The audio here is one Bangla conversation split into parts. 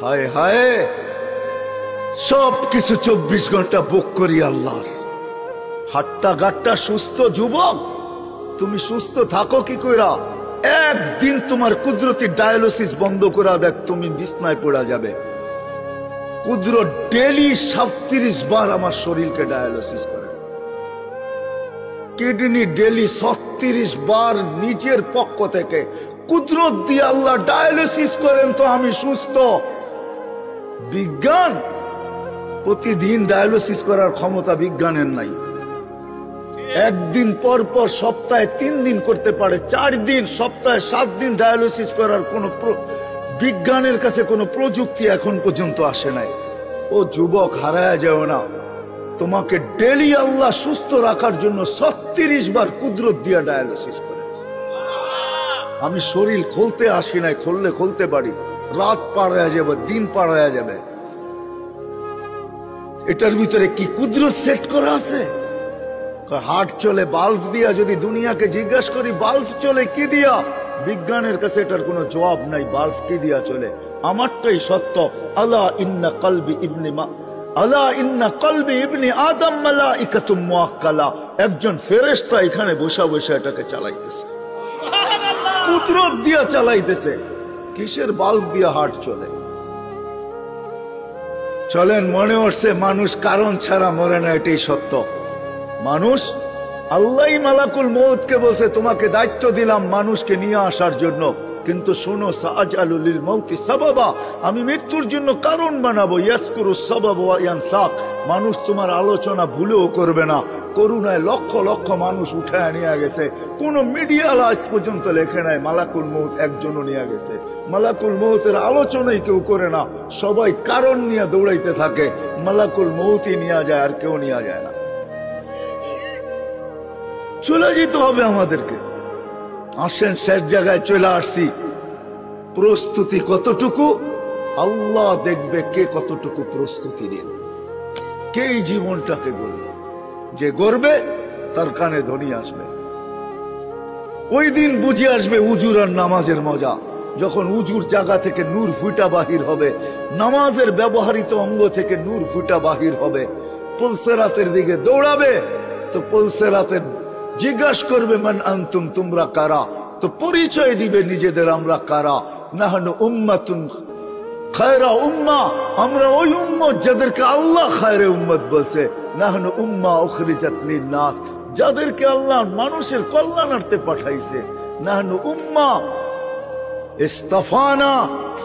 হায় হায়, সব কিছু 24 ঘন্টা বুক করি আল্লাহর। হাট্টা গাট্টা সুস্থ যুবক, তুমি সুস্থ থাকো কি কইরা? একদিন তোমার কুদরতি ডায়ালিসিস বন্ধ করা দেখ, তুমি বিছনায় পড়া যাবে। কুদরত ডেলি 37 বার আমার শরীরকে ডায়ালিসিস করে, কিডনি ডেলি 36 বার নিজের পক্ষ থেকে কুদরত দিয়ে আল্লাহ ডায়ালিসিস করেন, তো আমি সুস্থ। বিজ্ঞান প্রতিদিন ডায়ালিসিস করার ক্ষমতা বিজ্ঞানের নাই। একদিন পর পর সপ্তাহে 3 দিন করতে পারে, 4 দিন, সপ্তাহে 7 দিন ডায়ালিসিস করার কোন বিজ্ঞানের কাছে কোনো প্রযুক্তি এখন পর্যন্ত আসে নাই। ও যুবক, হারায় যাও না, তোমাকে ডেলি আল্লাহ সুস্থ রাখার জন্য 36 বার কুদরত দিয়া ডায়ালিসিস করে। আমি শরীর খুলতে আসি নাই, খুললে খুলতে পারি, রাত পার হয়ে যাবে, দিন পার হয়ে যাবে। এটার ভিতরে কি কুদরত সেট করা আছে? হার্ট চলে বাল্ব দিয়া। যদি দুনিয়াকে জিজ্ঞাসা করি বাল্ব চলে কি দিয়া, বিজ্ঞানের কাছে এটার কোনো জবাব নাই। বাল্ব কি দিয়া চলে? আমারটাই সত্য। আলা ইন্না কলবি ইবনি আদম মালাইকাতুম মুআক্কালা। একজন ফেরেশতা এখানে বসা বসা এটাকে চালাইতেছে, কুদরত দিয়া চালাইতেছে। কিসের বাল্ব দিয়া হার্ট চলে? চলেন, মনে হচ্ছে মানুষ কারণ ছাড়া মরে না, এটাই সত্য। মানুষ, আল্লাহ মালাকুল মউতকে বলছে তোমাকে দায়িত্ব দিলাম মানুষকে নিয়ে আসার জন্য, কিন্তু শোনো, সাআজালু লিল মাউতি সাবাবা, আমি মৃত্যুর জন্য কারণ বানাবো। ইয়াসকুরু সাবাব ওয়া ইয়ানসাক, মানুষ তোমার আলোচনা ভুলেও করবে না। করুণায় লক্ষ লক্ষ মানুষ উঠায় নিয়ে গেছে, কোন মিডিয়া আজ পর্যন্ত লেখে নাই মালাকুল মউত একজনও নিয়ে গেছে। মালাকুল মউতের আলোচনাই কেউ করে না, সবাই কারণ নিয়ে দৌড়াইতে থাকে। মালাকুল মউতই নিয়ে যায়, আর কেউ নিয়ে যায় না। চলে যেতে হবে আমাদেরকে। আসেন, শেষ জায়গায় চলে আসছি। প্রস্তুতি কতটুকু আল্লাহ দেখবে, কে কতটুকু প্রস্তুতি নিল, কে এই জীবনটাকে গড়বে। যে গড়বে তার কানে ধ্বনি আসবে। ওই দিন বুঝে আসবে উজুর আর নামাজের মজা। যখন উজুর জায়গা থেকে নূর ফুটা বাহির হবে, নামাজের ব্যবহৃত অঙ্গ থেকে নূর ফুটা বাহির হবে। পুলসেরাতের দিকে দৌড়াবে, তো পুলসেরাতের জিজ্ঞাসা করবে মান আনতুম, তোমরা কারা? তো পরিচয় দিবে নিজেদের, আমরা কারা। নাহনু উম্মাতুন খায়রা উম্মা, আমরা ওই উম্মত যাদেরকে আল্লাহ খায়রে উম্মত বলছে। নাহনু উম্মা উখরিজাত লিন-নাস, যাদেরকে আল্লাহ মানুষের কল্যাণার্থে পাঠাইছে। নাহনু উম্মা ইস্তাফানা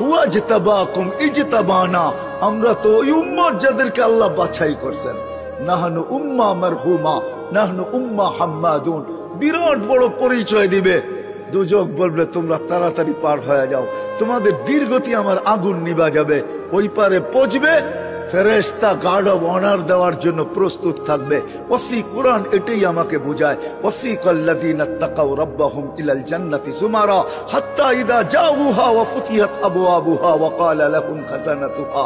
ওয়াজতাবাকুম ইজতাবানা, আমরা তো ওই উম্মত যাদেরকে আল্লাহ বাছাই করছেন। নাহনু উম্মা মারহুমা, নাহনু উম্মা হাম্মাদুন, বিরাট বড় পরিচয় দিবে। দুজক বলবে তোমরা তাড়াতাড়ি পার হয়ে যাও, তোমাদের দীর্ঘতি আমার আগুন নিভা যাবে। ওই পারে পৌঁছবে, ফেরেশতা গার্ড অব অনার দেওয়ার জন্য প্রস্তুত থাকবে। ওয়াসি কুরআন এটাই আমাকে বোঝায়। ওয়াসিকাল্লাযীনা তাকাউ রাব্বাহুম ইলাল জান্নাতি যুমারা হাত্তা ইযা জাউহা ওয়া ফুতিহাত আবওয়াবুহা ওয়া ক্বালা লাহুম খাযানাতুহা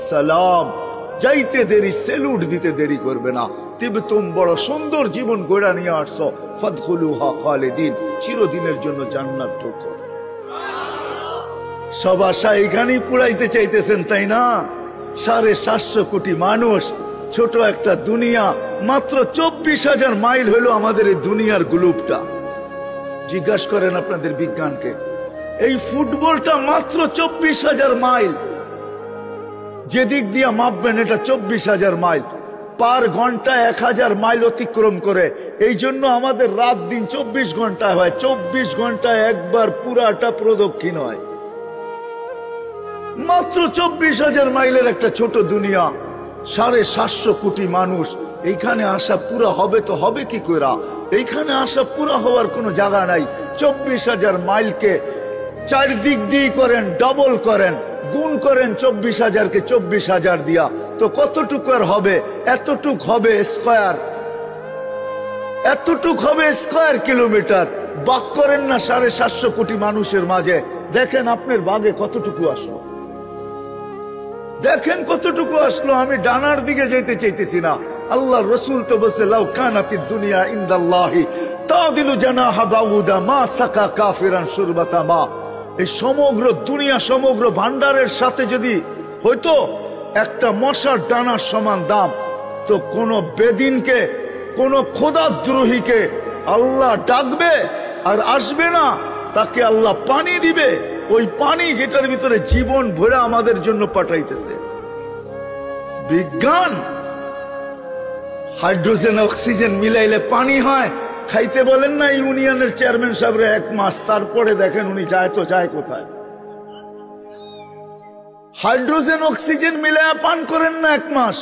সালাম। যাইতে দেরি, সেলুট দিতে দেরি করবে না। তিবতুম, বড় সুন্দর জীবন গড়া নিয়ে আসছো। ফাদখুলুহা খালিদিন, চিরদিনের জন্য জান্নাত ঢোকো। সব আশা এখানেই পুরাইতে চাইতেছেন, তাই না? 750 কোটি মানুষ, ছোট একটা দুনিয়া। মাত্র 24,000 মাইল হলো আমাদের এই দুনিয়ার গ্লোবটা। জিজ্ঞাসা করেন আপনাদের বিজ্ঞানকে, এই ফুটবলটা মাত্র 24,000 মাইল। যেদিক দিয়ে মাপবেন এটা 24,000 মাইল। পার ঘন্টা 1000 মাইল অতিক্রম করে। এই জন্য আমাদের রাত দিন 24 ঘন্টা হয়। 24 ঘন্টায় একবার পুরাটা প্রদক্ষিণ হয়। মাত্র 24,000 মাইলের একটা ছোট দুনিয়া, 750 কোটি মানুষ। এইখানে আসা পুরা হবে তো হবে কি করে? এইখানে আসা পুরা হওয়ার কোনো জায়গা নাই। 24,000 মাইলকে 4 দিক দিয়ে করেন, ডবল করেন, গুণ করেন 24,000-কে 24,000 দিয়া, তো কতটুকু আর হবে? এতটুক হবে স্কয়ার, এতটুক হবে স্কয়ার কিলোমিটার। বাক করেন না 750 কোটি মানুষের মাঝে, দেখেন আপনার বাগে কতটুকু আসলো, দেখেন কতটুকু আসলো। আমি ডানার দিকে যেতে চাইতেছি না। আল্লাহ রসুল তো বলছে লাউ কানাতিদ দুনিয়া ইনদাল্লাহি তাদিলু জানাহা বাউদা মা সাকা কাফিরান শুরবাতা মা। এই সমগ্র দুনিয়া, সমগ্র ভান্ডারের সাথে যদি হয়তো একটা মশার ডানার সমান দাম, তো কোন বেদিনকে, কোন খোদাদ্রোহীকে আল্লাহ ডাকবে আর আসবে না, তাকে আল্লাহ পানি দিবে, ওই পানি যেটার ভিতরে জীবন ভরে আমাদের জন্য পাঠাইতেছে। বিজ্ঞান হাইড্রোজেন অক্সিজেন মিলাইলে পানি হয়, খাইতে বলেন না ইউনিয়নের চেয়ারম্যান সাহেবরে 1 মাস, তারপরে দেখেন উনি যায় তো যায় কোথায়। হাইড্রোজেন অক্সিজেন মিলাইয়া পান করেন না 1 মাস,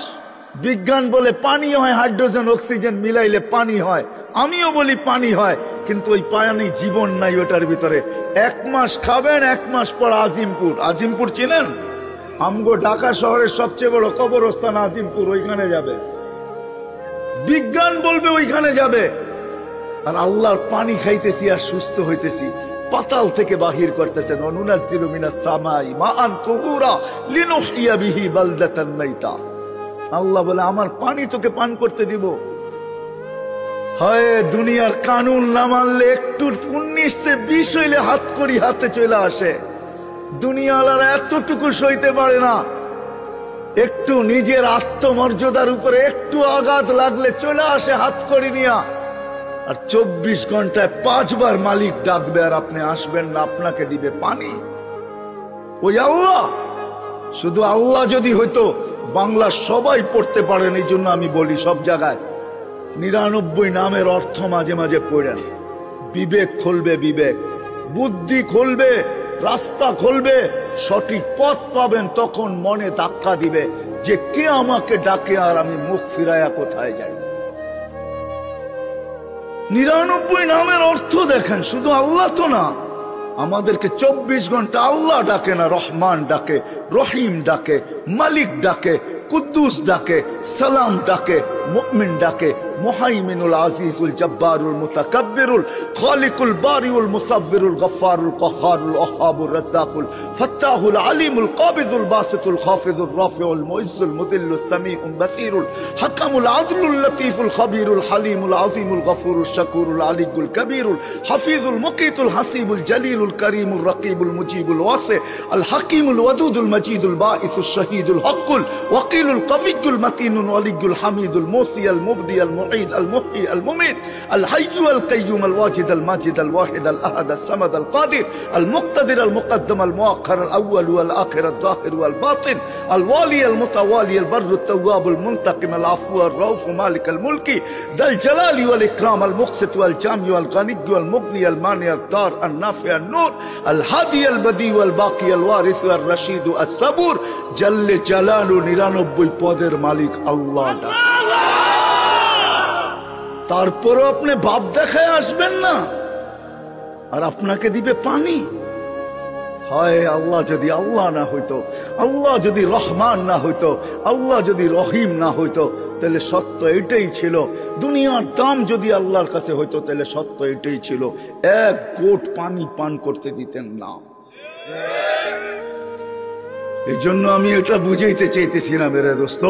বিজ্ঞান বলে পানি হয়, হাইড্রোজেন অক্সিজেন মিলাইলে পানি হয়, আমিও বলি পানি হয়, কিন্তু ওই পানি জীবন নাই ওটার ভিতরে। 1 মাস খাবেন, 1 মাস পর আজিমপুর, আজিমপুর চিনেন? আমগো ঢাকা শহরের সবচেয়ে বড় কবরস্থান আজিমপুর, ওইখানে যাবে, বিজ্ঞান বলবে ওইখানে যাবে। আর আল্লাহর পানি খাইতেছি আর সুস্থ হইতেছি, পাতাল থেকে বাহির করতেছেন। অনুনাজ্জিলু মিনাস সামাই মাআন তুহুরা লিনুহইয়া বিহি বালদাতান মাইতা। আল্লাহ বলে আমার পানি তোকে পান করতে দিব। হয় দুনিয়ার কানুন না মানলে একটু 19 থেকে 20 হইলে হাত করি হাতে চলে আসে। দুনিয়াওয়ালারা এতটুকু সইতে পারে না, একটু নিজের আত্মমর্যাদার উপরে একটু আঘাত লাগলে চলে আসে হাত করি নিয়া। আর 24 ঘন্টায় 5 বার মালিক ডাকবে আর আপনি আসবেন না, আপনাকে দিবে পানি ওই আল্লাহ। শুধু আল্লাহ যদি হইতো, বাংলা সবাই পড়তে পারেন, এই জন্য আমি বলি সব জায়গায় 99 নামের অর্থ মাঝে মাঝে পড়েন। বিবেক খুলবে, বিবেক বুদ্ধি খুলবে, রাস্তা খুলবে, সঠিক পথ পাবেন। তখন মনে ধাক্কা দিবে যে কে আমাকে ডাকে আর আমি মুখ ফিরাইয়া কোথায় যাই। 99 নামের অর্থ দেখেন, শুধু আল্লাহ তো না, আমাদেরকে 24 ঘন্টা আল্লাহ ডাকে না, রহমান ডাকে, রহিম ডাকে, মালিক ডাকে, কুদ্দুস ডাকে, সালাম ডাকে, মুমিন ডাকে, মুহাইমিনুল আজিজুল জব্বারুল মুতাকাব্বিরুল খালিকুল বারিউল মুসাব্বিরুল গফফারুল কহ্হারুল ওয়াহ্হাবুর রাজ্জাকুল ফাত্তাহুল আলিমুল কাবিদুল বাসিতুল খাফিদুর রাফিউল মুইজ্জুল মুদিল্লুস সামিউল বাসিরুল হাকামুল আদলুল লতীফুল খবীরুল হালিমুল আযীমুল গফুরুল শাকুরুল আলিয়ুল কবীরুল হাফিজুল মুকিতুল হাসিবুল জলিলুল করিমুল রকিবুল মুজিবুল ওয়াসি আল হাকিমুল ওয়াদুদুল মজিদুল বাঈসুশ শহীদুল হকুল ওয়াকিলুল কবিয়ুল মতিনুল ওয়ালিয়ুল হামিদুল মুসি আল মুবদি আল المعيد المحيي المميت الحي القيوم الواجد الماجد الواحد الأحد الصمد القادر المقتدر المقدم المؤخر الأول والآخر الظاهر والباطن الوالي المتوالي البر التواب المنتقم العفو الرؤوف مالك الملك ذا الجلال والإكرام المقسط والجامع والغني والمغني المانع الدار النافع النور الهادي البديع والباقي الوارث الرشيد الصبور جل جلاله 99 পদের মালিক আল্লাহ। তারপরও আপনি ভাব দেখায় আসবেন না আর আপনাকে দিবে পানি। হয় আল্লাহ যদি আল্লাহ না হইতো, আল্লাহ যদি রহমান না হইতো, আল্লাহ যদি রহিম না হইতো, তাহলে সত্য এটাই ছিল। দুনিয়ার দাম যদি আল্লাহর কাছে হইতো, তাহলে সত্য এটাই ছিল, 1 ঘোট পানি পান করতে দিতেন না। এই জন্য আমি এটা বুঝাইতে চাইতেছি না মেরে দোস্ত,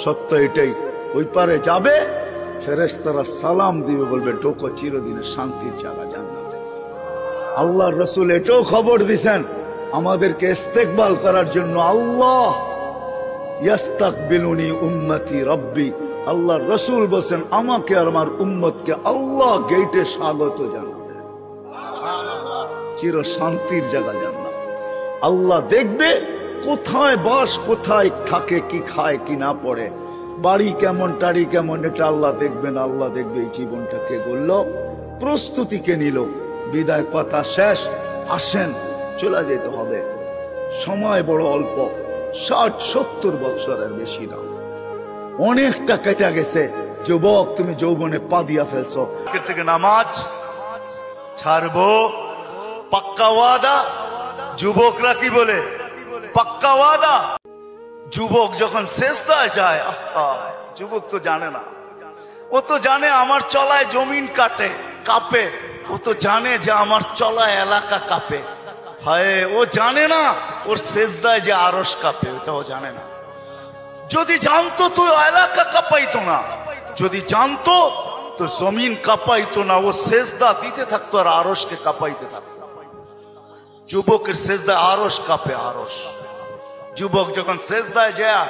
সত্য এটাই। ওই পারে যাবে, ফেরেশতারা সালাম দিবে, বলবে ঢোকো চিরদিনের শান্তির জায়গা জান্নাতে। আল্লাহর রাসূল এটাও খবর দিছেন আমাদেরকে ইস্তেকবাল করার জন্য, আল্লাহ ইয়াস্তাকবিলুনি উম্মতি রব্বি। আল্লাহর রাসূল বলেন আমাকে আর আমার উম্মতকে আল্লাহ গেটে স্বাগত জানাবে, চির শান্তির জায়গা জান্নাত। আল্লাহ দেখবে কোথায় বাস, কোথায় থাকে, কি খায় কি না পড়ে, বাড়ি কেমন, টাড়ি কেমন, এটা আল্লাহ দেখবেন। আল্লাহ দেখবে এই জীবনটাকে গড়ল, প্রস্তুতিকে নিল, বিদায় কথা শেষ, আসেন চলে যেতে হবে। সময় বড় অল্প, 60-70 বছরের বেশি না, অনেকটা কেটে গেছে। যুবক, তুমি যৌবনে পা দিয়া ফেলছো, থেকে নামাজ ছাড়বো, পাক্কা ওয়াদা। যুবকরা কি বলে? পাক্কা ওয়াদা। যুবক যখন সেজদায় যায়, যুবক তো জানে না, ও তো জানে আমার চলায় জমিন কাঁপে, ও তো জানে যে আমার চলায় এলাকা কাঁপে। হায়, ও জানে না ওর সেজদায় যে আরশ কাঁপে, ওটা ও জানে না। যদি জানতো তো এলাকা কাঁপাইতো না, যদি জানতো তো জমিন কাঁপাইতো না, ও সেজদা দিতে থাকতো আর আরশকে কাঁপাইতে থাকতো। যুবকের সেজদায় আরশ কাঁপে, আরশ। যুবক যখন সেজদায় যায়,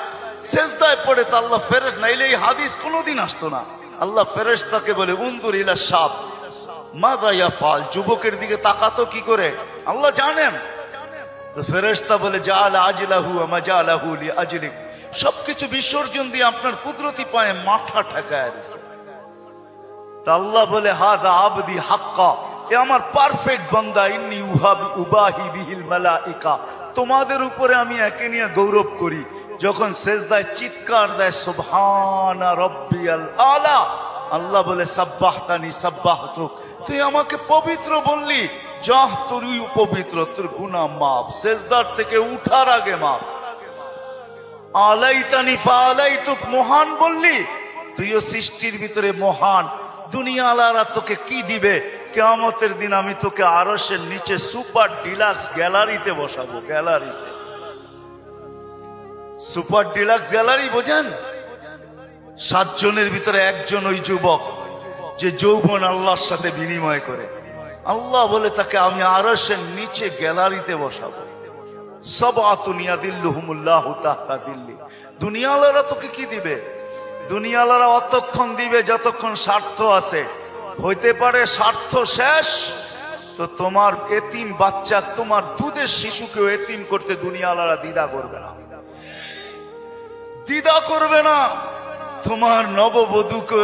সেজদায় পড়ে তো আল্লাহ ফেরেশতা, নাইলে এই হাদিস কোনোদিন আসতো না। আল্লাহ ফেরেশতাকে বলে উনজুর ইলা শাব মাযা ইয়াফআল, যুবকের দিকে তাকাতো কি করে আল্লাহ জানেন। তো ফেরেশতা বলে জাআলা আজলাহু ওয়া মাজালাহু লিআজলিক, সবকিছু বিসর্জন দিয়ে আপনার কুদরতি পায়ে মাথা ঠেকায় দিয়েছে। তা আল্লাহ বলে হাদা আবদি হাক্কা, এ আমার পারফেক্ট বান্দা, ইন্নী উবাহি বিহিল মালাইকা, তোমাদের উপরে আমি একে নিয়ে গৌরব করি। যখন সেজদায় চিৎকার দেয় সুবহানা রাব্বিয়াল আলা, আল্লাহ বলে সাব্বাহতানি সাব্বাহতুক, তুই আমাকে পবিত্র বললি, যাহ তুই পবিত্র, তোর গুনাহ মাফ, সেজদার থেকে উঠার আগে মাফ। আলাইতানি ফাআলাইতুক, মহান বললি, তুইও সৃষ্টির ভিতরে মহান। দুনিয়া আলারা তোকে কি দিবে? কিয়ামতের দিন আমি তোকে আরশের নিচে সুপার ডিলাক্স গ্যালারিতে বসাবো। গ্যালারিতে, সুপার ডিলাক্স গ্যালারি বোঝেন? 7 জনের ভিতরে একজন ওই যুবক যে যৌবন আল্লাহর সাথে বিনিময় করে। আল্লাহ বলে তাকে আমি আরশের নিচে গ্যালারিতে বসাবো। সাবআতুন ইয়াদিল্লুহুমুল্লাহু তাহতা দিল্লি। দুনিয়াওয়ালারা তোকে কি দিবে? দুনিয়াওয়ালারা অতক্ষণ দিবে যতক্ষণ স্বার্থ আছে। হইতে পারে স্বার্থ শেষ তো তোমার এতিম বাচ্চা, তোমার দুধের শিশুকেও এতিম করতে দুনিয়াওয়ালারা দ্বিধা করবে না, দ্বিধা করবে না। তোমার নববধূকে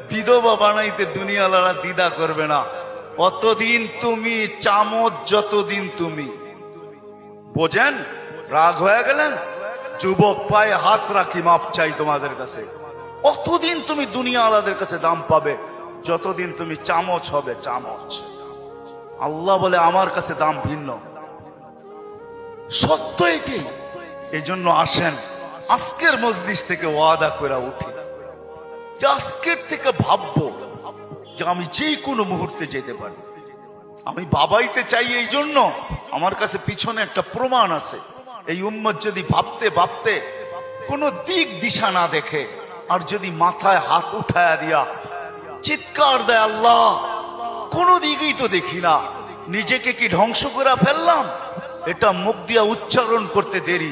বিধবা বানাইতে দুনিয়াওয়ালারা দ্বিধা করবে না। অতদিন তুমি চামচ, যতদিন তুমি বোঝেন। রাগ হয়ে গেলেন? যুবক পায়ে হাত রাখি মাপ চাই তোমাদের কাছে। অতদিন তুমি দুনিয়াওয়ালাদের কাছে দাম পাবে যতদিন তুমি চামচ হবে, চামচ। আল্লাহ বলে আমার কাছে দাম ভিন্ন, সত্য এটি। এই জন্য আসেন আজকের মজলিস থেকে ওয়াদা করে উঠি যে আজকের থেকে ভাববো যে আমি যে কোনো মুহূর্তে যেতে পারি। আমি বাবাইতে চাই, এই জন্য আমার কাছে পিছনে একটা প্রমাণ আছে। এই উম্মত যদি ভাবতে ভাবতে কোনো দিক দিশা না দেখে, আর যদি মাথায় হাত উঠায়া দিয়া চিৎকার দেয় আল্লাহ কোনো দিকেই তো দেখি না, নিজেকে কি ধ্বংস করে ফেললাম? এটা মুখ দিয়া উচ্চারণ করতে দেরি,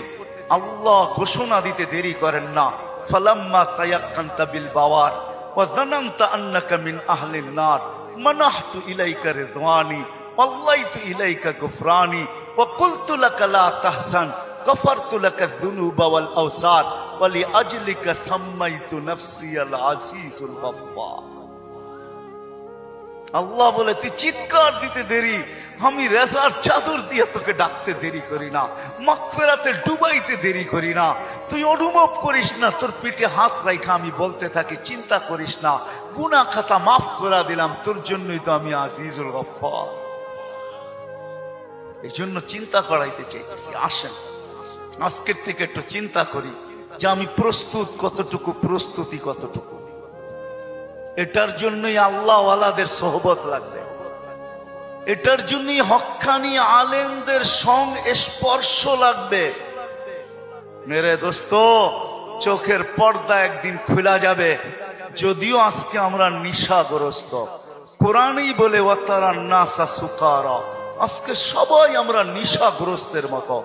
আল্লাহ ঘোষণা দিতে দেরি করেন না। ফালাম্মা তায়াক্কানতা বিল বাওয়ার ওয়া যানানতা আন্নাকা মিন আহলিন নার মানাহতু ইলাইকা রিদওয়ানি ওয়াল্লাইতু ইলাইকা গুফরানি ওয়া কুলতু লাকা লা তাহসান গফারতু লাকা যুনুবা ওয়াল আওসার ওয়া লিআজলিকা সাম্মাইতু নাফসি আল আসিসুল গফফার। আল্লাহ বলে তুই চিৎকার দিতে দেরি, আমি রেজার চাদর দিয়ে তোকে ডাকতে দেরি করি না, মাগফিরাতে ডুবাইতে দেরি করি না। তুই অনুভব করিস না, তোর পিঠে হাত রাখা আমি বলতে থাকি চিন্তা করিস না, গুনাহ খাতা মাফ করে দিলাম, তোর জন্যই তো আমি আজিজুল গফফার। এই জন্য চিন্তা করাইতে চাইতেছি। আসেন আজকের থেকে একটু চিন্তা করি যে আমি প্রস্তুত কতটুকু, প্রস্তুতি কতটুকু। এটার জন্যই আল্লাহ ওয়ালাদের সোহবত লাগবে, এটার জন্যই হক্কানি আলেমদের সঙ্গ স্পর্শ লাগবে। মেরে দোস্ত, চোখের পর্দা একদিন খোলা যাবে। যদিও আজকে আমরা নিশাগ্রস্ত, কোরআনই বলে ওয়াতারান নাসা সুকারা, আজকে সবাই আমরা নিশাগ্রস্তের মতো।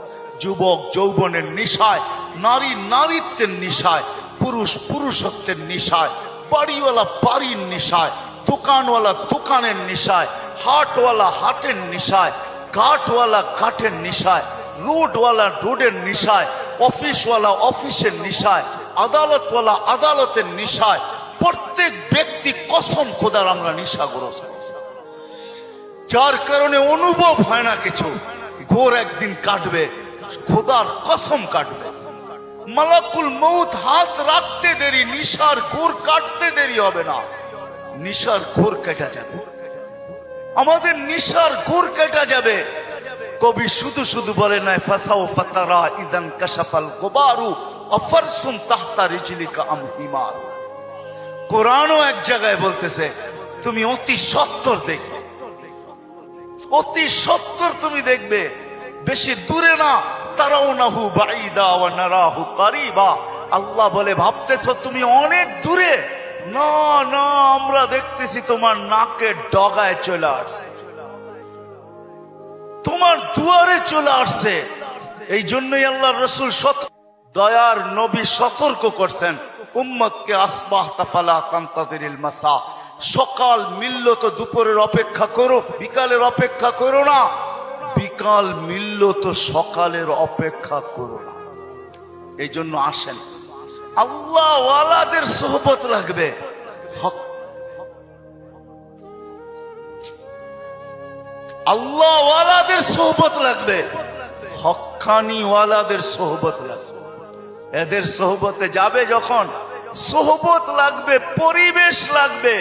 যুবক যৌবনের নিশায়, নারী নারীত্বের নিশায়, পুরুষ পুরুষত্বের নিশায়, বাড়িওয়ালা বাড়ির নিশায়, দোকানওয়ালা দোকানের নিশায়, হাটওয়ালা হাটের নিশায়, ঘাটওয়ালা ঘাটের নিশায়, রোডওয়ালা রোডের নিশায়, অফিসওয়ালা অফিসের নিশায়, আদালতওয়ালা আদালতের নিশায়। প্রত্যেক ব্যক্তি কসম খোদার আমরা নিশাগ্রস্ত, যার কারণে অনুভব হয় না কিছু। ঘোর একদিন কাটবে, খোদার কসম কাটবে। মালাকুল মউত হাত রাখতে দেরি, নিশার ঘোর কাটতে দেরি হবে না। নিশার ঘোর কেটে যাবে, আমাদের নিশার ঘোর কেটে যাবে। কবি শুধু শুধু বলে নাই ফাসাও ফাতারা ইদান কাশাফাল গুবারু আফারসুন তাহতা রিজলিকা আম হিমার। কোরআনও এক জায়গায় বলতেছে তুমি অতি সত্তর দেখবে, অতি সত্তর তুমি দেখবে, বেশি দূরে না। তারাউনাহু বাঈদা ওয়া নারাহু কারিবা। আল্লাহ বলে ভাবতেছো তুমি অনেক দূরে, না না, আমরা দেখতেছি তোমার নাকের ডগায় চলে আসছে, তোমার দুয়ারে চলে আসছে। এই জন্যই আল্লাহ রসুল দয়ার নবী সতর্ক করছেন উম্মতকে, আসবাহতা ফালা তানতাযিরিল মাসা, সকাল মিলল তো দুপুরের অপেক্ষা করো, বিকালের অপেক্ষা করো না। বিকাল মিলল তো সকালের অপেক্ষা করো না। এই জন্য আসেন, আল্লাহ ওয়ালাদের সোহবত লাগবে, আল্লাহ ওয়ালাদের সোহবত লাগবে, হক্কানি ওয়ালাদের সোহবত লাগবে। এদের সোহবতে যাবে যখন, সোহবত লাগবে, পরিবেশ লাগবে।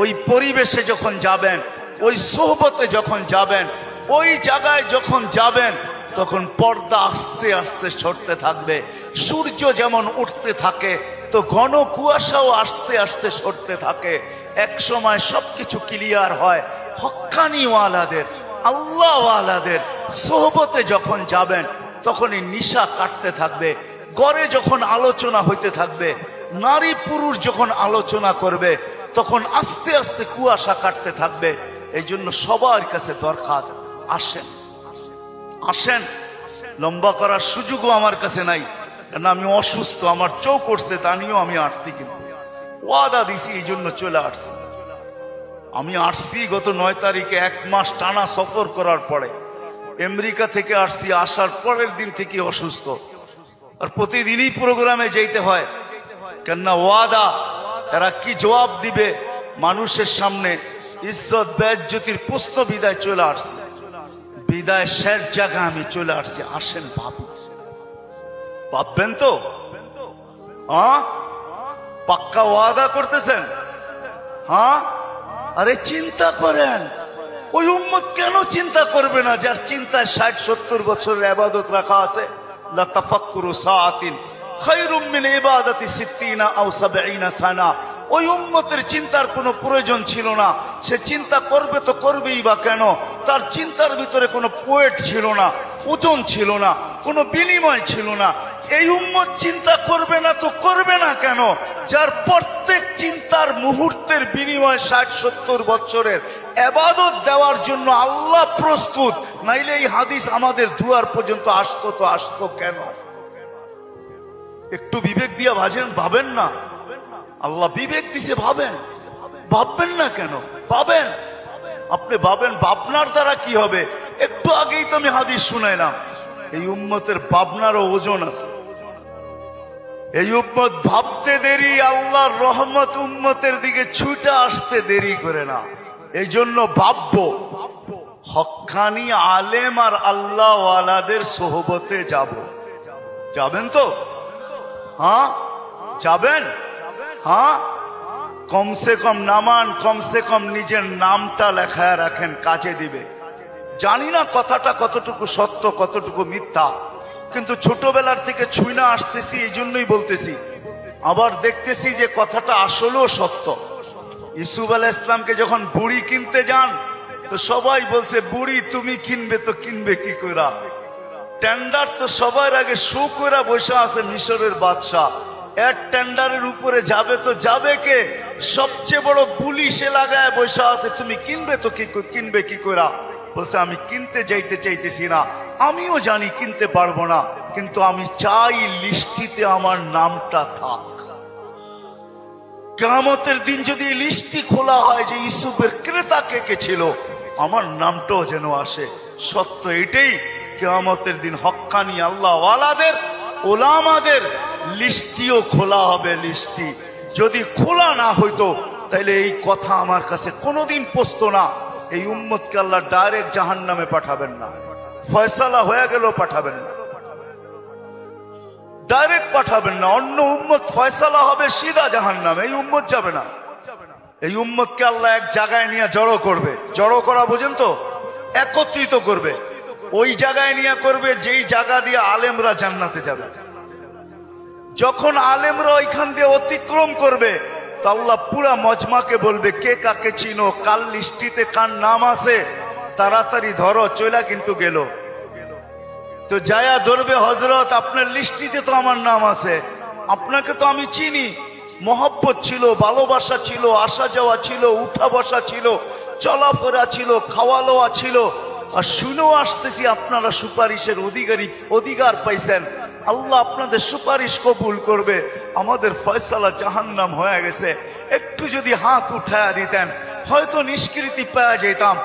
ওই পরিবেশে যখন যাবেন, ওই সোহবতে যখন যাবেন, ওই জায়গায় যখন যাবেন, তখন পর্দা আস্তে আস্তে সরতে থাকবে। সূর্য যেমন উঠতে থাকে, তো ঘন কুয়াশাও আস্তে আস্তে সরতে থাকে। এক সময় সবকিছু ক্লিয়ার হয়। হক্কানি ওয়ালাদের, আল্লাহ ওয়ালাদের সোহবতে যখন যাবেন, তখনই নিশা কাটতে থাকবে। ঘরে যখন আলোচনা হইতে থাকবে, নারী পুরুষ যখন আলোচনা করবে, তখন আস্তে আস্তে কুয়াশা কাটতে থাকবে। এই জন্য সবার কাছে দরখাস্ত, আসেন আসেন। লম্বা করার সুযোগও আমার কাছে নাই, কারণ আমি অসুস্থ, আমার চোখ উঠছে, তা নিয়েও আমি আসছি। কিন্তু ওয়াদা দিছি, এই জন্য চলে আসছি। আমি আসছি গত 9 তারিখে, 1 মাস টানা সফর করার পরে আমেরিকা থেকে আসছি। আসার পরের দিন থেকে অসুস্থ, আর প্রতিদিনই প্রোগ্রামে যেতে হয়। কেননা ওয়াদা, এরা কি জবাব দিবে মানুষের সামনে? ইজ্জত বেজ্জতির প্রশ্ন বিদায় চলে আসছি, বিদায় শেষ জায়গা আমি চলে আসছি। আসেন ভাববেন তো, হ্যাঁ পাক্কা ওয়াদা করতেছেন? হ্যাঁ, আরে চিন্তা করেন, ওই উম্মত কেন চিন্তা করবে না যার চিন্তায় 60-70 বছরের ইবাদত রাখা আছে? লা তাফাক্কুরু সাআতিন খায়রুম মিন ইবাদাতি 60 আও 70 সানা। ওই উম্মতের চিন্তার কোনো প্রয়োজন ছিল না। সে চিন্তা করবে তো করবেই বা কেন? তার চিন্তার ভিতরে কোনো ওয়েট ছিল না, ওজন ছিল না, কোনো বিনিময় ছিল না। এই উম্মত চিন্তা করবে না তো করবে না কেন? যার প্রত্যেক চিন্তার মুহূর্তের বিনিময় 60-70 বছরের ইবাদত দেওয়ার জন্য আল্লাহ প্রস্তুত। নাইলে এই হাদিস আমাদের দুয়ার পর্যন্ত আসতো কেন? একটু বিবেক দিয়ে ভাবেন না? আল্লাহ বিবেক দিছে, ভাববেন না কেন? ভাবেন, আপনি ভাবেন, ভাবনার দ্বারা কি হবে? একটু আগেই তো আমি হাদিস শুনাইলাম, এই উম্মতের ভাবনারও ওজন আছে। এই উম্মত ভাবতে দেরি, আল্লাহর রহমত উম্মতের দিকে ছুটে আসতে দেরি করে না। এই জন্য ভাববো, হক্কানি আলেম আর আল্লাহ ওয়ালাদের সোহবতে যাবেন তো? হ্যাঁ যাবেন? হ্যাঁ, কমসে কম নামান, কমসে কম নিজের নামটা লেখায় রাখেন, কাজে দিবে। জানি না কথাটা কতটুকু সত্য, কতটুকু মিথ্যা, কিন্তু ছোটবেলার থেকে ছুঁইনা আসতেছি, এই জন্যই বলতেছি। আবার দেখতেছি যে কথাটা আসলেও সত্য। ইউসুফ আলাইহিস সালামকে যখন বুড়ি কিনতে যান, তো সবাই বলছে, বুড়ি তুমি কিনবে তো কিনবে কি কইরা? টেন্ডার তো সবার আগে শো কইরা বসে আছে মিশরের বাদশাহ। এর টেন্ডারের উপরে যাবে তো যাবে কে? সবচেয়ে বড় বুলি সে লাগায় বসে আছে, তুমি কিনবে তো কিনবে কি কইরা? বলছে, আমি কিনতে যাইতে চাইতেছি না, আমিও জানি কিনতে পারবো না, কিন্তু আমি চাই লিস্টিতে আমার নামটা থাক। কিয়ামতের দিন যদি লিস্টি খোলা হয় যে ইউসুফের ক্রেতা কে ছিল, আমার নামটাও যেন আসে। সত্য এটাই, কিয়ামতের দিন হক্কানি আল্লাহ ওয়ালাদের, ওলামাদের লিস্টিও খোলা হবে। লিস্টি যদি খোলা না হইতো, তাহলে এই কথা আমার কাছে কোনোদিন পৌঁছতো না। এই উম্মতকে আল্লাহ ডাইরেক্ট জাহান্নামে পাঠাবেন না, ফয়সালা হয়ে গেল পাঠাবেন না, ডাইরেক্ট পাঠাবেন না। অন্য উম্মত ফয়সালা হবে সিধা জাহান্নামে, এই উম্মত যাবে না। এই উম্মতকে আল্লাহ এক জায়গায় নিয়ে জড়ো করবে। জড়ো করা বোঝেন তো? একত্রিত করবে। ওই জায়গায় নিয়ে করবে যেই জায়গা দিয়ে আলেমরা জান্নাতে যাবে। যখন আলেমরা ওইখান দিয়ে অতিক্রম করবে, তো আল্লাহ পুরা মজমাকে বলবে, কে কাকে চিনো, কাল লিস্টিতে কার নাম আছে, তাড়াতাড়ি ধরো, চইলা কিন্তু গেল। তো যায়া ধরবে, হযরত আপনার লিস্টিতে তো আমার নাম আছে, আপনাকে তো আমি চিনি, মহব্বত ছিল, ভালোবাসা ছিল, আসা যাওয়া ছিল, উঠা বসা ছিল, চলাফেরা ছিল, খাওয়া লওয়া ছিল, আর শুনেও আসতেছি আপনারা সুপারিশের অধিকার পাইছেন। আল্লাহ আপনাদের সুপারিশ কবুল করবে। আমাদের ফয়সালা জাহান্নাম হয়ে গেছে, একটু যদি হাত উঠায়া দিতেন হয়তো নিষ্কৃতি পাওয়া যেতাম।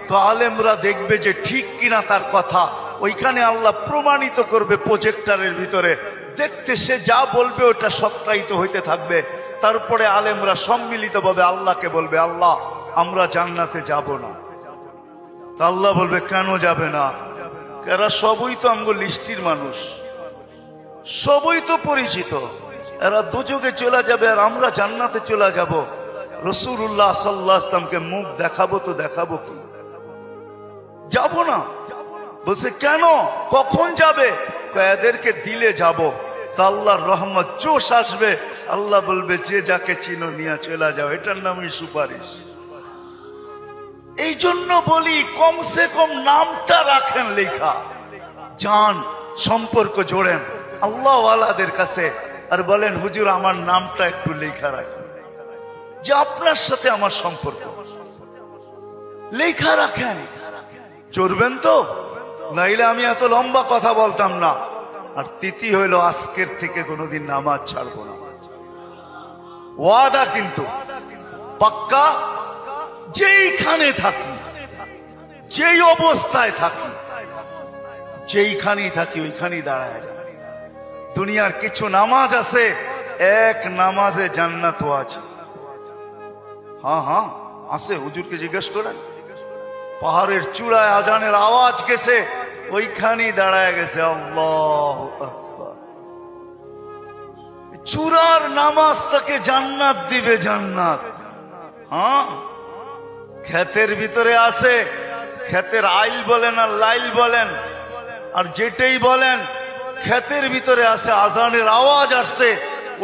তো আলেমরা দেখবে যে ঠিক কিনা তার কথা, ওইখানে আল্লাহ প্রমাণিত করবে প্রজেক্টরের ভিতরে, দেখতে সে যা বলবে ওটা সত্যায়িত হইতে থাকবে। তারপরে আলেমরা সম্মিলিতভাবে আল্লাহকে বলবে, আল্লাহ আমরা জান্নাতে যাব না। তা আল্লাহ বলবে, কেন যাবে না? এরা সবই তো আমগো লিস্টির মানুষ, সবই তো পরিচিত, এরা দুযোগে চলে যাবে আর আমরা জান্নাতে চলে যাব। রাসূলুল্লাহ সাল্লাল্লাহু আলাইহি ওয়াসাল্লামকে মুখ দেখাবো তো দেখাবো কি? যাব না। বলছে কেন, কখন যাবে? এদেরকে দিলে যাব। তা আল্লাহর রহমত জোশ আসবে, আল্লাহ বলবে যে যাকে চিনো নিয়ে চলে যাও। এটার নামই সুপারিশ। এই জন্য বলি কমসে কম নামটা রাখেন লেখা, জান সম্পর্ক জোড়েন আল্লাহ ওয়ালাদের কাছে, আর বলেন হুজুর আমার নামটা একটু লেখা রাখেন, যে আপনার সাথে আমার সম্পর্ক লেখা রাখেন। চড়বেন তো, নাইলে আমি এত লম্বা কথা বলতাম না। আর তিথি হইল আজকের থেকে কোনোদিন নামাজ ছাড়বো না, ওয়াদা কিন্তু পাক্কা। যেইখানে থাকি, যেই অবস্থায় থাকি, যেইখানেই থাকি ওইখানেই দাঁড়ায় যাবে। দুনিয়ার কিছু নামাজ আছে, এক নামাজে জান্নাত আছে। হ্যাঁ হ্যাঁ আছে, হুজুরকে জিজ্ঞেস করেন। পাহাড়ের চূড়ায় আজানের আওয়াজ গেছে, ওইখানেই দাঁড়ায় গেছে আল্লাহু আকবার। চূড়ার নামাজ তাকে জান্নাত দিবে, জান্নাত। হ্যাঁ, ক্ষেতের ভিতরে আছে, ক্ষেতের আইল বলেন আর লাইল বলেন আর যেটাই বলেন, ক্ষেতের ভিতরে আছে, আজানের আওয়াজ আসছে,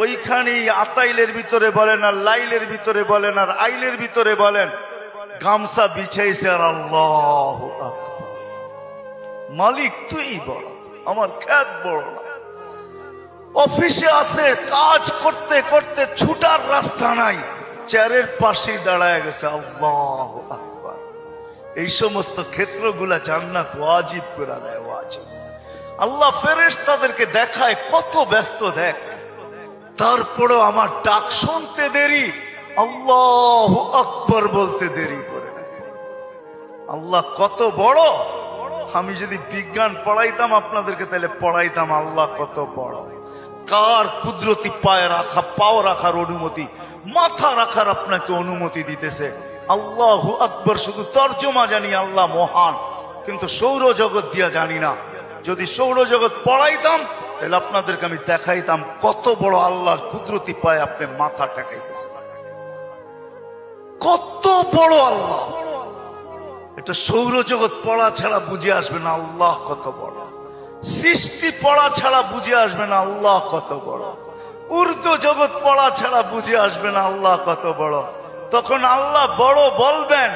ওইখানেই আতাইলের ভিতরে বলেন আর লাইলের ভিতরে বলেন আর আইলের ভিতরে বলেন, গামছা বিছাইছে আর আল্লাহু আকবার। মালিক তুই বড়, আমার ক্ষেত বড় না। অফিসে আছে, কাজ করতে করতে ছুটার রাস্তা নাই, চেয়ারের পাশে দাঁড়ায় গেছে আল্লাহু আকবার। এই সমস্ত ক্ষেত্রগুলা জান্নাত ওয়াজিব করে দেয়, ওয়াজিব। আল্লাহ ফেরেশতাদেরকে দেখায় কত ব্যস্ত, দেখ। তারপরেও আমার ডাক শুনতে দেরি, আল্লাহু আকবার বলতে দেরি করে নেয়। আল্লাহ কত বড়। আমি যদি বিজ্ঞান পড়াইতাম আপনাদেরকে, তাহলে পড়াইতাম আল্লাহ কত বড়। কার কুদরতি পায়ে রাখা, পাও রাখার অনুমতি, মাথা রাখার আপনাকে অনুমতি দিতেছে। আল্লাহু আকবার শুধু তর্জমা জানি, আল্লাহ মহান, কিন্তু সৌরজগৎ দিয়া জানি না। যদি সৌরজগৎ পড়াইতাম তাহলে আপনাদেরকে আমি দেখাইতাম কত বড় আল্লাহর কুদরতি পায়ে আপনি মাথা টেকাইতেছেন, কত বড় আল্লাহ। এটা সৌরজগৎ পড়া ছাড়া বুঝে আসবে না আল্লাহ কত বড়। সৃষ্টি পড়া ছাড়া বুঝে আসবে না আল্লাহ কত বড়। উর্দু জগৎ পড়া ছাড়া বুঝে আসবে না আল্লাহ কত বড়। তখন আল্লাহ বড় বলবেন,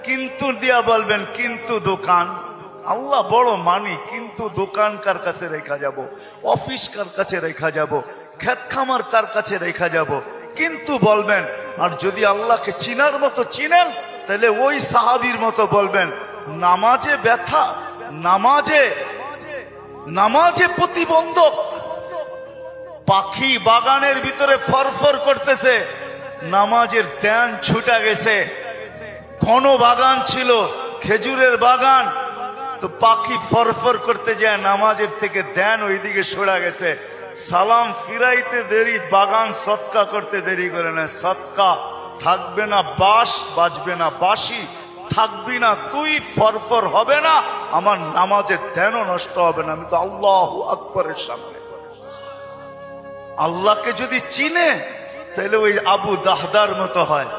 কিন্তু দিয়া বলবেন, কিন্তু দোকান। আল্লাহ বড় মানি, কিন্তু দোকান কার কাছে রেখা যাব, অফিস কার কাছে রেখা যাব, ক্ষেত খামার কার কাছে রেখা যাব, কিন্তু বলবেন। আর যদি আল্লাহকে চিনার মতো চিনেন, তাহলে ওই সাহাবীর মতো বলবেন, নামাজে ব্যথা, নামাজে প্রতিবন্ধক। পাখি বাগানের ভিতরে ফরফর করতেছে, নামাজের ধ্যান ছুটা গেছে। ঘন বাগান ছিল, খেজুরের বাগান, তো পাখি ফরফর করতে যায়, নামাজের থেকে ধ্যান ওইদিকে সরা গেছে। সালাম ফিরাইতে দেরি, বাগান সৎকা করতে দেরি করে না। সৎকা থাকবে না বাস, বাজবে না বাসি, থাকবি না তুই, ফরফর হবে না, আমার নামাজের ধ্যানও নষ্ট হবে না। আমি তো আল্লাহু আকবারের সামনে। আল্লাহকে যদি চিনে তাহলে ওই আবু দাহদার মতো হয়।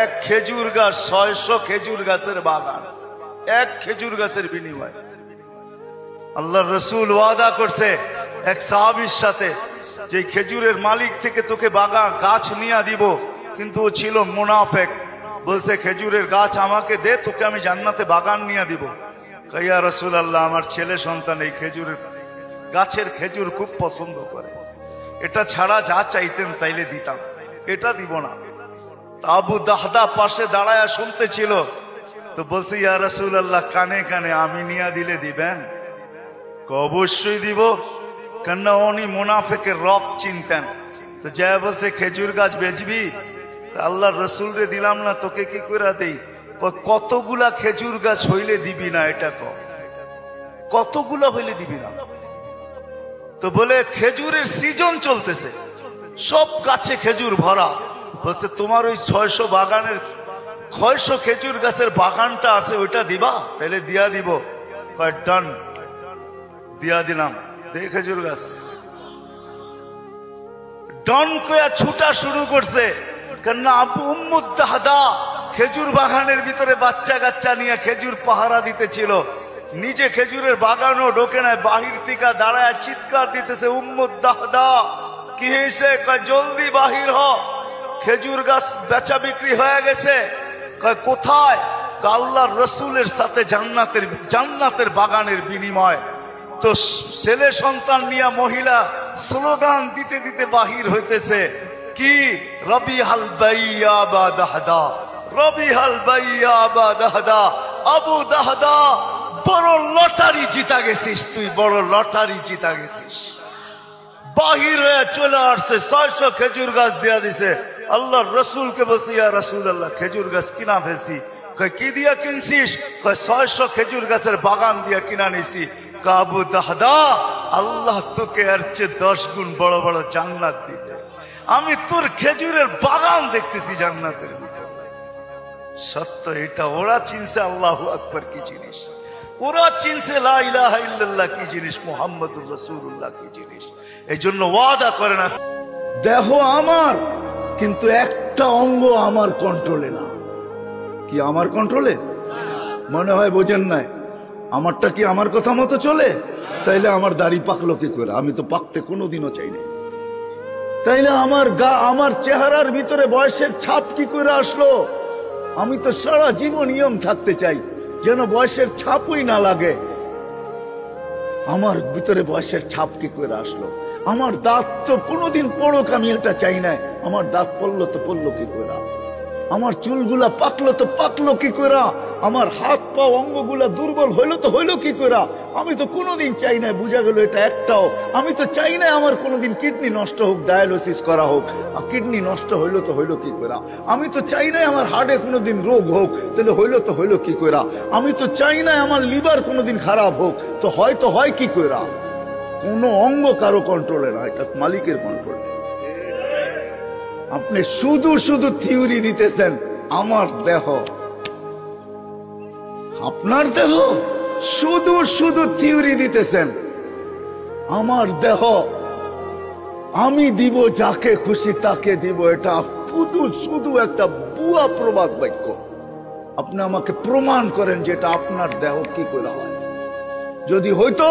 এক খেজুর গাছ, 600 খেজুর গাছের বাগান, এক খেজুর গাছের বিনিময়। আল্লাহর রাসূল ওয়াদা করছে এক সাহাবীর সাথে, যে খেজুরের মালিক থেকে তোকে বাগান গাছ নিয়ে দিব, কিন্তু ও ছিল মুনাফেক। বলছে খেজুরের গাছ আমাকে দে, তোকে আমি জান্নাতে বাগান নিয়ে দিব। ইয়া রাসূলুল্লাহ, আমার ছেলে সন্তান এই খেজুরের গাছের খেজুর খুব পছন্দ করে, এটা ছাড়া যা চাইতেন তাইলে দিতাম, এটা দিব না। আবু দাহদা পাশে দাঁড়ায়া শুনতেছিল। তো বলছে ইয়া রাসূলুল্লাহ কানে কানে আমি নিয়া দিলে দিবেন? অবশ্যই দিব, কেননা উনি মুনাফিকের রক চিনতেন। তো যা বলছে খেজুর গাছ বেচবি? আল্লাহর রসুল রে দিলাম না, তোকে কি করে দেই? কতগুলা খেজুর গাছ হইলে দিবি না? এটা কতগুলা হইলে দিবি না? তো বলে খেজুরের সিজন চলতেছে, সব গাছে খেজুর ভরা। বলছে তোমার ওই 600 বাগানের 600 খেজুর গাছের বাগানটা আছে, ওইটা দিবা? তাহলে দিয়া দিব। ডান, দিয়া দিলাম। দেখ খেজুর গাছ ডন কয়া ছুটা শুরু করছে, কেননা আবু উম্মুদ দাহদা খেজুর বাগানের ভিতরে বাচ্চা কাচ্চা নিয়ে খেজুর পাহারা দিতেছিল। নিজে খেজুরের বাগানও ঢোকে নাই, বাহির থেকে দাঁড়ায় চিৎকার দিতেছে, উম্মুদ দাহদা কি হয়েছে? জলদি বাহির হ, খেজুর গাছ বেচা বিক্রি হয়ে গেছে। কোথায়? আল্লাহর রসুলের সাথে জান্নাতের বাগানের বিনিময়। তো ছেলে সন্তান নিয়ে মহিলা স্লোগান দিতে দিতে বাহির হইতেছে, কি রবিহাল বাইয়া বা দাহদা, রবিহাল বাইয়া বা দাহদা, আবু দাহদা বড় লটারি জিতা গেছিস, তুই বড় লটারি জিতা গেছিস। বাহির হয়ে চলে আসছে, 600 খেজুর গাছ দিয়া দিছে। আল্লাহর রসুলকে বলছে ইয়া রাসূলুল্লাহ খেজুর গাছ কিনা ফেলছি। কি দিয়া কিনছিস? 600 খেজুর গাছের বাগান দিয়া কিনা নিছি। আবু দাহদা আল্লাহ তোকে এর চেয়ে 10 গুণ বড় বড় জান্নাত দিবে। আমি তোর খেজুরের বাগান দেখতেছি জান্নাতের ভিতরে। সত্য এটা। ওরা চিনছে আল্লাহু আকবার কি জিনিস, ওরা চিনছে লা ইলাহা ইল্লাল্লাহ কি জিনিস, মুহাম্মদুর রাসূলুল্লাহ কি জিনিস। এই জন্য ওয়াদা করেন, দেহ আমার, কিন্তু একটা অঙ্গ আমার কন্ট্রোলে না। কি আমার কন্ট্রোলে? মনে হয় বোঝেন নাই। আমারটা কি আমার কথা মতো চলে? তাইলে আমার দাড়ি পাকলো কি করে? আমি তো পাকতে কোনোদিনও চাই না। তাইলে আমার চেহারার ভিতরে বয়সের ছাপ কি করে আসলো? আমি তো সারা জীবন নিয়ম থাকতে চাই, যেন বয়সের ছাপই না লাগে। আমার ভিতরে বয়সের ছাপ কি করে আসলো? আমার দাঁত তো কোনোদিন পড়ুক, আমি এটা চাই না। আমার দাঁত পড়লো তো পড়লো কি করে? আমার চুলগুলা পাকলো তো পাকলো কি করে? আমার হাত পা অঙ্গগুলা দুর্বল হইলো তো হইলো কি করে? আমি তো কোনোদিন চাই না, বুঝা গেল এটা একটাও। আমি তো চাই না আমার কোনোদিন কিডনি নষ্ট হোক, ডায়ালিসিস করা হোক। কিডনি নষ্ট হইলো তো হইলো কি করে? আমি তো চাই না আমার হার্টে কোনোদিন রোগ হোক, তাহলে হইলো তো হইলো কি করে? আমি তো চাই না আমার লিভার কোনোদিন খারাপ হোক, তো হয় কি করে? কোনো অঙ্গ কারো কন্ট্রোলে না, এটা মালিকের কন্ট্রোলে। আপনি শুধু শুধু থিওরি দিতেছেন, আমার দেহ আপনার দেহ, শুধু শুধু থিওরি দিতেছেন। আমার দেহ আমি দিব, যাকে খুশি তাকে দিব, এটা শুধু একটা বুয়া প্রবাদ বাক্য। আপনি আমাকে প্রমাণ করেন যে এটা আপনার দেহ কি করে হয়। যদি হইতো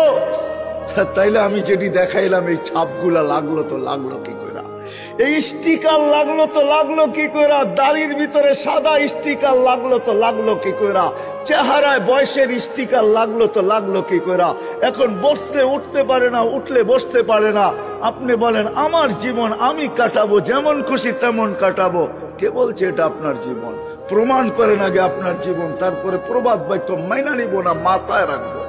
তাইলে আমি যেটি দেখাইলাম, এই ছাপগুলা লাগলো তো লাগলো কি করে? এই স্টিকার লাগলো তো লাগলো কি করে? দাড়ির ভিতরে সাদা স্টিকার লাগলো তো লাগলো কি করে? চেহারায় বয়সের স্টিকার লাগলো তো লাগলো কি করে? এখন বসলে উঠতে পারে না, উঠলে বসতে পারে না। আপনি বলেন আমার জীবন আমি কাটাবো, যেমন খুশি তেমন কাটাবো। কে বলছে এটা আপনার জীবন? প্রমাণ করেন আগে আপনার জীবন, তারপরে প্রবাদ বাক্য মাইনা নিব না, মাথায় রাখবো।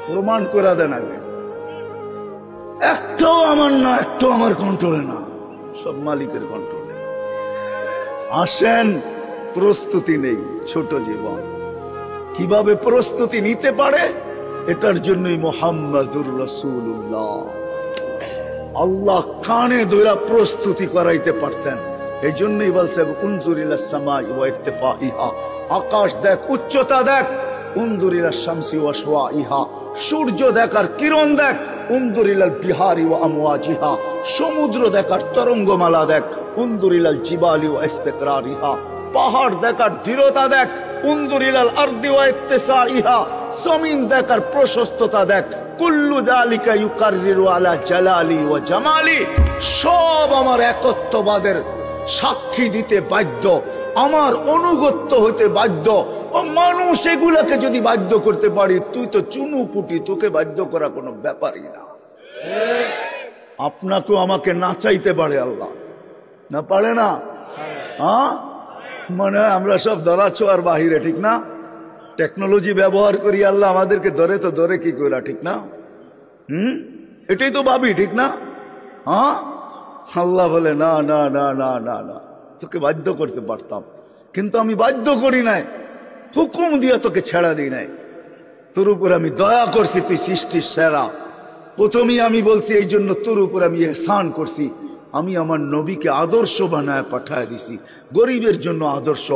প্রমাণ করে দেন আগে। একটাও আমার না, একটাও আমার কন্ট্রোলে না, সব মালিকের কন্ট্রোলে। আসেন, প্রস্তুতি নেই, ছোট জীবন কিভাবে প্রস্তুতি নিতে পারে এটার জন্যই মুহাম্মাদুর রাসূলুল্লাহ আল্লাহ কানে ধরে প্রস্তুতি করাইতে পারতেন। এই জন্যই বলছে উনজুর ইলাস সামাই ওয়া ইরতিফাইহা, আকাশ দেখ, উচ্চতা দেখ। উনজুর ইলাস শামসি ওয়া শুআইহা, সূর্য দেখার কিরণ দেখ। উনজুর ইলাল বিহারি ওয়া আমওয়াজিহা, সমুদ্র দেখার তরঙ্গমালা দেখ। উনজুর ইলাল জিবালি ওয়া ইস্তিকরারিহা, পাহাড় দেখার দৃঢ়তা দেখ। উনজুর ইলাল আরদি ওয়া ইত্তিসাইহা, জমিন দেখার প্রশস্ততা দেখ। কুল্লু যালিকা ইউকাররিরু আলা জালালি ওয়া জামালি, সব আমার একত্ববাদের সাক্ষী দিতে বাধ্য, আমার অনুগত্য হতে বাধ্য। ও মানুষ এগুলাকে যদি বাধ্য করতে পারি, তুই তো চুনুপুটি, তোকে বাধ্য করা কোনো ব্যাপারই না। আপনাকেও আমাকে না চাইতে পারে আল্লাহ, না পারে না? হ্যাঁ, মনে হয় আমরা সব ধরা ছোঁয়ার বাহিরে, ঠিক না? টেকনোলজি ব্যবহার করি, আল্লাহ আমাদেরকে ধরে তো ধরে কি করে, ঠিক না? এটাই তো ভাবি, ঠিক না? হ্যাঁ, আল্লাহ বলে না না না না না না, তোকে বাধ্য করতে পারতাম, কিন্তু আমি বাধ্য করি নাই, হুকুম দিয়ে তোকে ছেড়া দিই নাই। তোর উপর আমি দয়া করছি, তুই সৃষ্টির সেরা। প্রথমেই আমি বলছি এই জন্য তোর উপর আমি ইহসান করছি, আমি আমার নবীকে আদর্শ বানায় পাঠায় দিছি। গরিবের জন্য আদর্শ,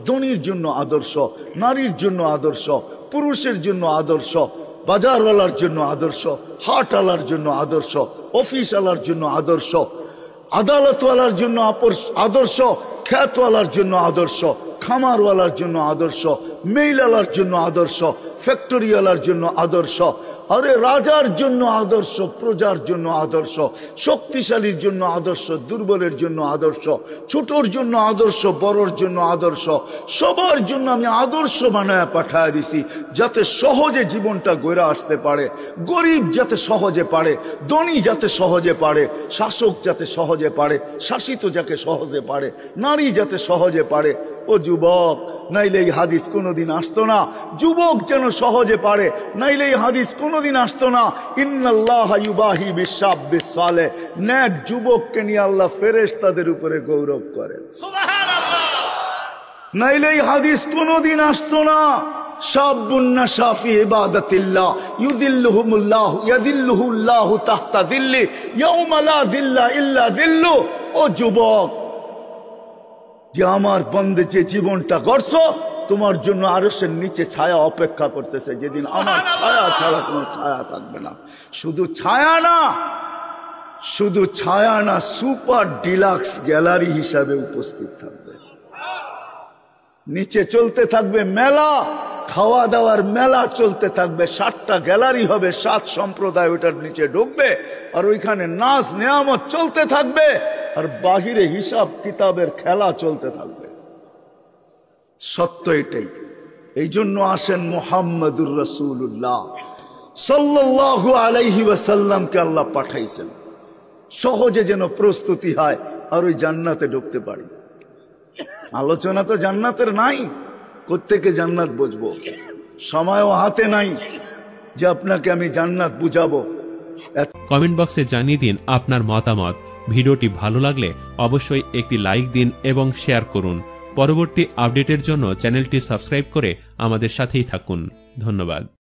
ধনীর জন্য আদর্শ, নারীর জন্য আদর্শ, পুরুষের জন্য আদর্শ, বাজারওয়ালার জন্য আদর্শ, হাটওয়ালার জন্য আদর্শ, অফিসওয়ালার জন্য আদর্শ, আদালতওয়ালার জন্য আদর্শ, খ্যাতওয়ালার জন্য আদর্শ, খামারওয়ালার জন্য আদর্শ, মেইলালার জন্য আদর্শ, ফ্যাক্টরিওয়ালার জন্য আদর্শ, আরে রাজার জন্য আদর্শ, প্রজার জন্য আদর্শ, শক্তিশালীর জন্য আদর্শ, দুর্বলের জন্য আদর্শ, ছোটর জন্য আদর্শ, বড়র জন্য আদর্শ, সবার জন্য আমি আদর্শ বানায় পাঠায় দিছি, যাতে সহজে জীবনটা গড়ে আসতে পারে। গরিব যাতে সহজে পারে, ধনী যাতে সহজে পারে, শাসক যাতে সহজে পারে, শাসিত যাকে সহজে পারে, নারী যাতে সহজে পারে। ও যুবক, নাইলে এই হাদিস কোনোদিন আসতো না। যুবক যেন সহজে পারে, নাইলে এই হাদিস কোনোদিন আসতো না। ইন্নাল্লাহা ইউবাহি বিশ-শাবিস সালেহ, নেক যুবককে নিয়ে আল্লাহ ফেরেশতাদের উপরে গৌরব করেন, সুবহানাল্লাহ। নাইলে এই হাদিস কোনোদিন আসতো না। শাবুন নাশা ফি ইবাদাতিল্লাহ ইউদিল্লুহুমুল্লাহু ইয়াদিল্লুহুল্লাহু তাহতা দিল্লি ইয়াউমা লা দিল্লা ইল্লা দিল্লু। ও যুবক, যে আমার বন্দে যে জীবনটা গড়ছো, তোমার জন্য আরশের নিচে ছায়া অপেক্ষা করতেছে, যেদিন আমার ছায়া ছাড়া কোনো ছায়া থাকবে না। শুধু ছায়া না, শুধু ছায়া না, সুপার ডিলাক্স গ্যালারি হিসাবে উপস্থিত থাকবে। নিচে চলতে থাকবে মেলা, খাওয়া দাওয়ার মেলা চলতে থাকবে। 7টা গ্যালারি হবে, 7 সম্প্রদায় ওটার নিচে ঢুকবে, আর ওইখানে নাচ নেয়ামত চলতে থাকবে, আর বাহিরে হিসাব কিতাবের খেলা চলতে থাকবে। সত্য এটাই। এই জন্য আসেন মুহাম্মদুর রাসূলুল্লাহ সাল্লাল্লাহু আলাইহি ওয়াসাল্লামকে আল্লাহ পাঠাইছেন, সহজে যেন প্রস্তুতি হয় আর ওই জান্নাতে ঢুকতে পারি। আলোচনা তো জান্নাতের নাই, কোত্থেকে জান্নাত বুঝবো? সময়ও হাতে নাই যে আপনাকে আমি জান্নাত বুঝাবো। কমেন্ট বক্সে জানিয়ে দিন আপনার মতামত। ভিডিওটি ভালো লাগলে অবশ্যই একটি লাইক দিন এবং শেয়ার করুন। পরবর্তী আপডেটের জন্য চ্যানেলটি সাবস্ক্রাইব করে আমাদের সাথেই থাকুন। ধন্যবাদ।